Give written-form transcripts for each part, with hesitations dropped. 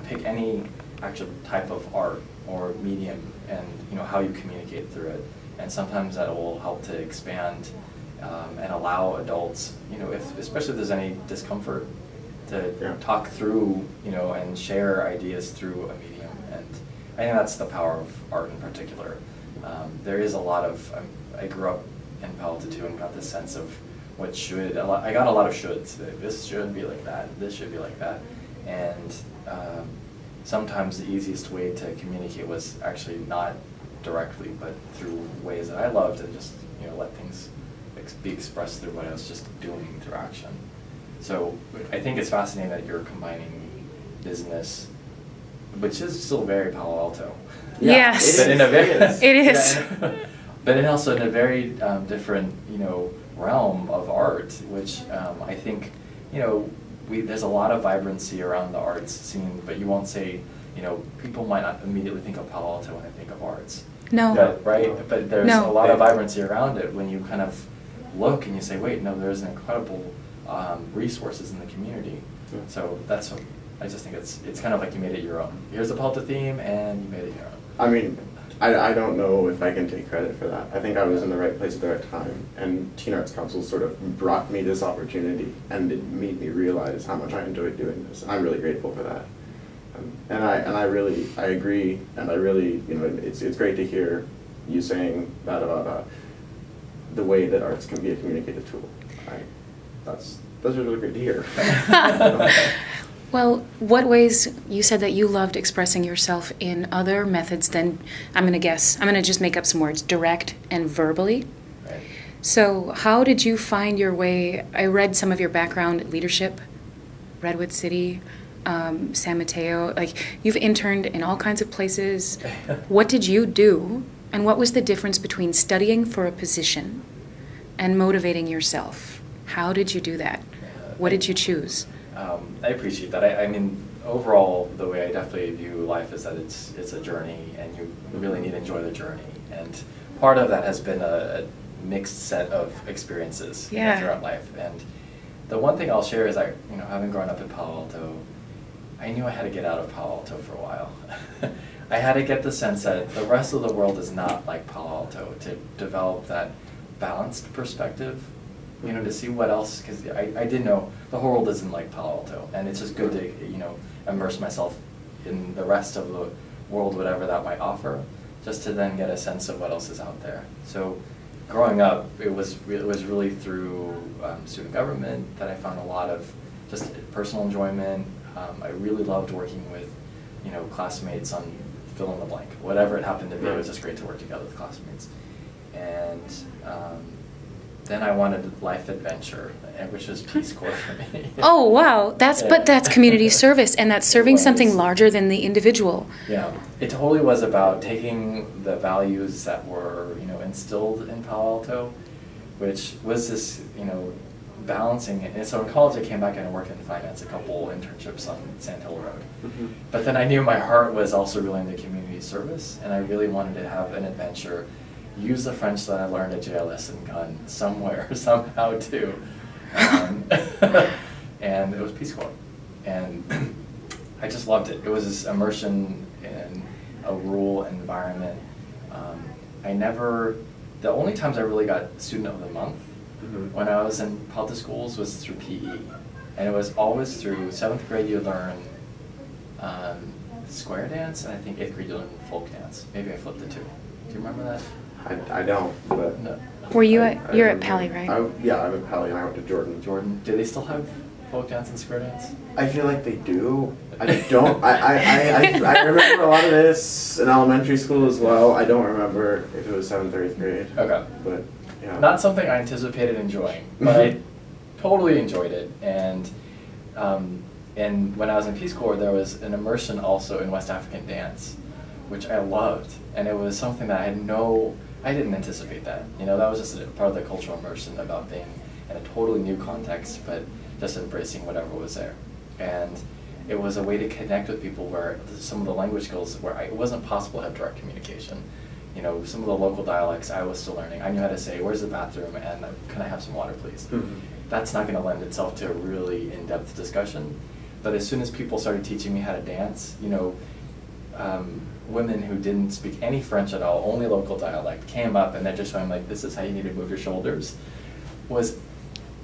pick any actual type of art or medium, and how you communicate through it. And sometimes that will help to expand and allow adults, especially if there's any discomfort, to talk through, and share ideas through a medium. And I think that's the power of art in particular. There is a lot of, I grew up in Palo Alto too and got this sense of what should, I got a lot of shoulds. This should be like that, this should be like that. And sometimes the easiest way to communicate was actually not directly, but through ways that I loved, and just let things be expressed through what I was just doing through action. So I think it's fascinating that you're combining business, which is still very Palo Alto. Yes, but in a very, it is. Yeah, but also in a very different realm of art, which I think there's a lot of vibrancy around the arts scene, but you won't say people might not immediately think of Palo Alto when they think of arts. No. Right? But there's a lot of vibrancy around it when you kind of look and you say, wait, no, there's incredible resources in the community. Yeah. So that's what, I just think it's kind of like you made it your own. Here's the Palo Alto theme, and you made it your own. I mean, I don't know if I can take credit for that. I think I was in the right place at the right time, and Teen Arts Council sort of brought me this opportunity, and it made me realize how much I enjoyed doing this. I'm really grateful for that. And I agree, and I really, it's great to hear you saying that about the way that arts can be a communicative tool. Those are really great to hear. Well, what ways, you said that you loved expressing yourself in other methods than, I'm going to just make up some words, direct and verbally. Right. So how did you find your way? I read some of your background, leadership, Redwood City, San Mateo, you've interned in all kinds of places. What did you do, and what was the difference between studying for a position and motivating yourself? How did you do that? What did you choose? I appreciate that. I mean, overall, the way I definitely view life is that it's a journey, and you really need to enjoy the journey. And part of that has been a mixed set of experiences throughout life. And the one thing I'll share is having grown up in Palo Alto, I knew I had to get out of Palo Alto for a while. I had to get the sense that the rest of the world is not like Palo Alto, to develop that balanced perspective, to see what else, because I did know the whole world isn't like Palo Alto, and it's just good to, immerse myself in the rest of the world, whatever that might offer, just to then get a sense of what else is out there. So growing up, it was really through student government that I found a lot of just personal enjoyment. I really loved working with, classmates on fill in the blank, whatever it happened to be. It was just great to work together with classmates. And then I wanted life adventure, which was Peace Corps for me. Oh wow, but that's community service, and that's serving something larger than the individual. Yeah, it totally was about taking the values that were instilled in Palo Alto, which was this balancing it. And so in college I came back and I worked in finance, a couple internships on Sand Hill Road. Mm-hmm. But then I knew my heart was also really into community service, and I really wanted to have an adventure, use the French that I learned at JLS and Gun somewhere, somehow too. And it was Peace Corps. And I just loved it. It was this immersion in a rural environment. The only times I really got Student of the Month when I was in Palo Alto schools was through PE. And it was always through 7th grade you learn square dance, and I think 8th grade you learn folk dance. Maybe I flipped the two. Do you remember that? I don't, but... No. Were you you're at Pali, right? Yeah, I'm at Pali, and I went to Jordan. Jordan. Do they still have folk dance and square dance? I feel like they do. I don't. I remember a lot of this in elementary school as well. I don't remember if it was 7th or 8th grade. Okay. But, yeah. Not something I anticipated enjoying, but I totally enjoyed it. And when I was in Peace Corps, there was an immersion also in West African dance, which I loved. And it was something that I didn't anticipate that. That was just a part of the cultural immersion about being in a totally new context, but just embracing whatever was there. And it was a way to connect with people where some of the language skills where it wasn't possible to have direct communication. Some of the local dialects I was still learning. I knew how to say, where's the bathroom, and can I have some water, please? Mm-hmm. That's not going to lend itself to a really in-depth discussion. But as soon as people started teaching me how to dance, you know, women who didn't speak any French at all, only local dialect, came up and they're just showing like, this is how you need to move your shoulders, was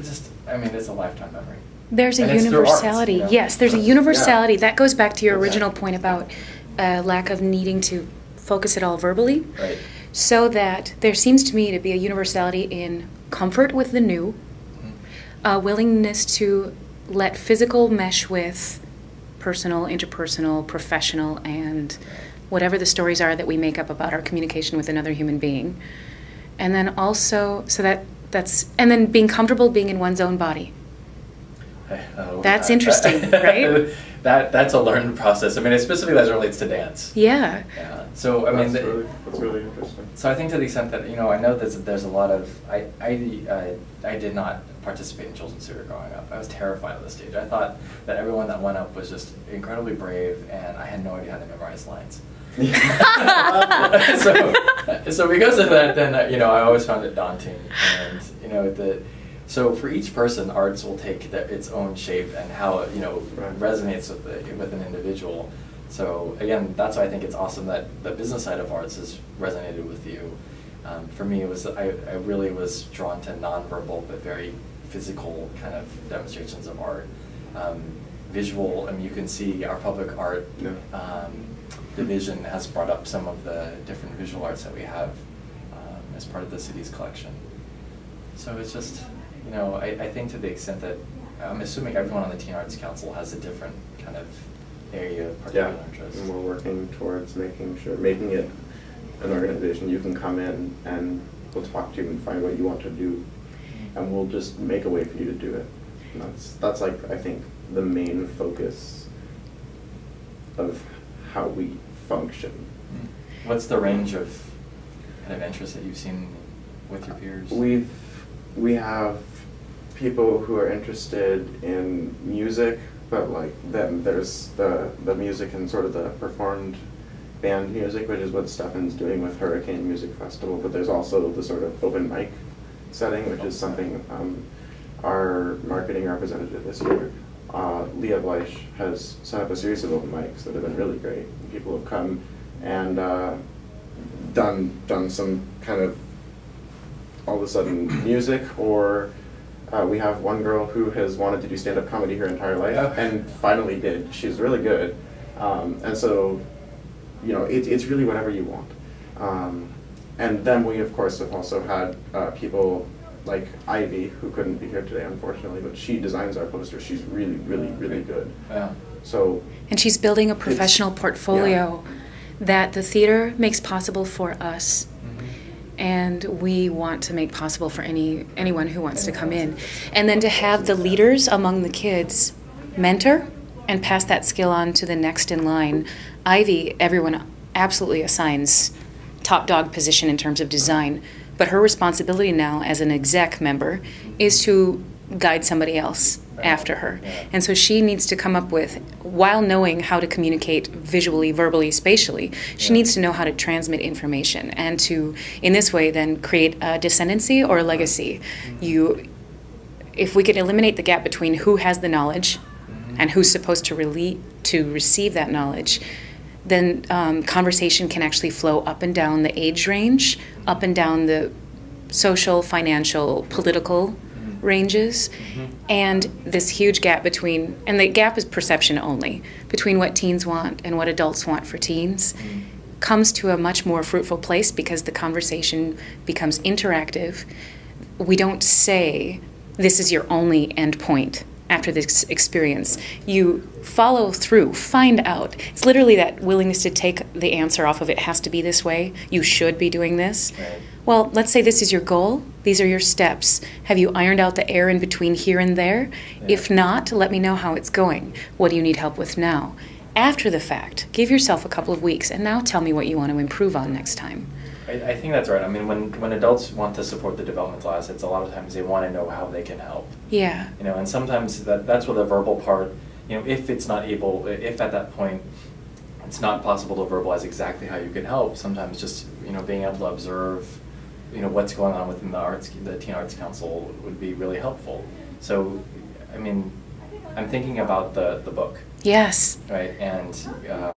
just, I mean, it's a lifetime memory. There's a and universality. Arts, you know? Yes, there's a universality. Yeah. That goes back to your original point about lack of needing to focus it all verbally. Right. So that there seems to me to be a universality in comfort with the new, a willingness to let physical mesh with personal, interpersonal, professional, and whatever the stories are that we make up about our communication with another human being. And then also, and then being comfortable being in one's own body. That's interesting, right? That's a learned process. I mean, specifically as it relates to dance. Yeah. Yeah. So I mean, that's really interesting. So I think to the extent that, you know, I know there's a lot of I did not participate in children's theater growing up. I was terrified of the stage. I thought that everyone that went up was just incredibly brave, and I had no idea how to memorize lines. so because of that, then you know, I always found it daunting, and you know So for each person, arts will take its own shape and how it, you know, resonates with an individual. So again, that's why I think it's awesome that the business side of arts has resonated with you. For me, it was I really was drawn to nonverbal but very physical kind of demonstrations of art. Visual, I mean, you can see our public art division has brought up some of the different visual arts that we have as part of the city's collection. So it's just, you know, I think to the extent that I'm assuming everyone on the Teen Arts Council has a different kind of area of particular interest. And we're working towards making it an organization you can come in and we'll talk to you and find what you want to do, and we'll just make a way for you to do it. And that's like, I think, the main focus of how we function. What's the range of kind of interest that you've seen with your peers? We have people who are interested in music, but like then there's the music and sort of the performed band music, which is what Stefan's doing with Hurricane Music Festival, but there's also the sort of open mic setting, which is something our marketing representative this year, Leah Bleich, has set up a series of open mics that have been really great. People have come and done some kind of all of a sudden music, or we have one girl who has wanted to do stand-up comedy her entire life and finally did. She's really good, and so, you know, it's really whatever you want. And then we, of course, have also had people like Ivy, who couldn't be here today, unfortunately, but she designs our posters. She's really, really, really good. Yeah. So. And she's building a professional portfolio that the theater makes possible for us. And we want to make possible for anyone who wants to come in. And then to have the leaders among the kids mentor and pass that skill on to the next in line. Ivy, everyone absolutely assigns top dog position in terms of design, but her responsibility now as an exec member is to guide somebody else after her. And so she needs to come up with, while knowing how to communicate visually, verbally, spatially, she needs to know how to transmit information and to, in this way, then create a descendancy or a legacy. If we could eliminate the gap between who has the knowledge and who's supposed to receive that knowledge, then conversation can actually flow up and down the age range, up and down the social, financial, political ranges, and this huge gap between, and the gap is perception only, between what teens want and what adults want for teens, comes to a much more fruitful place because the conversation becomes interactive. We don't say, this is your only end point after this experience. You follow through, find out. It's literally that willingness to take the answer off of it has to be this way, you should be doing this. Right. Well, let's say this is your goal, these are your steps. Have you ironed out the air in between here and there? Yeah. If not, let me know how it's going. What do you need help with now? After the fact, give yourself a couple of weeks and now tell me what you want to improve on next time. I think that's right. I mean, when adults want to support the developmental assets, a lot of times they want to know how they can help. Yeah. You know, and sometimes that's where the verbal part, you know, if at that point it's not possible to verbalize exactly how you can help, sometimes just, you know, being able to observe, you know, what's going on within the Teen Arts Council would be really helpful. So, I mean, I'm thinking about the book, Yes. right? And